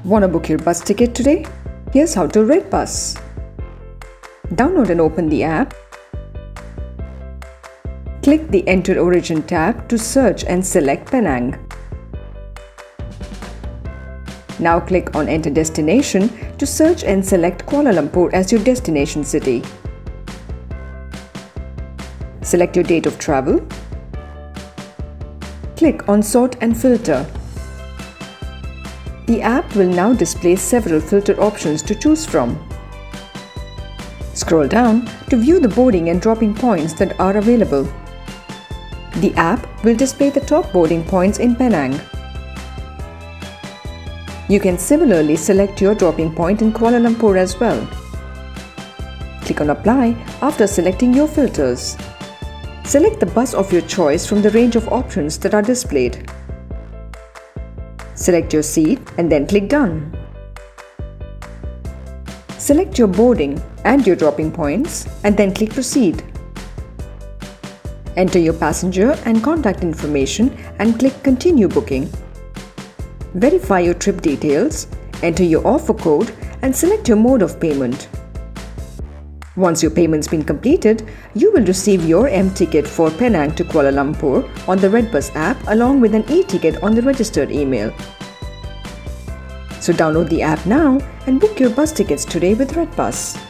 Want to book your bus ticket today? Here's how to redBus. Download and open the app. Click the Enter Origin tab to search and select Penang. Now click on Enter Destination to search and select Kuala Lumpur as your destination city. Select your date of travel. Click on Sort and Filter. The app will now display several filter options to choose from. Scroll down to view the boarding and dropping points that are available. The app will display the top boarding points in Penang. You can similarly select your dropping point in Kuala Lumpur as well. Click on Apply after selecting your filters. Select the bus of your choice from the range of options that are displayed. Select your seat and then click Done. Select your boarding and your dropping points and then click Proceed. Enter your passenger and contact information and click Continue Booking. Verify your trip details, enter your offer code and select your mode of payment. Once your payment's been completed, you will receive your M-ticket for Penang to Kuala Lumpur on the redBus app along with an e-ticket on the registered email. So download the app now and book your bus tickets today with redBus.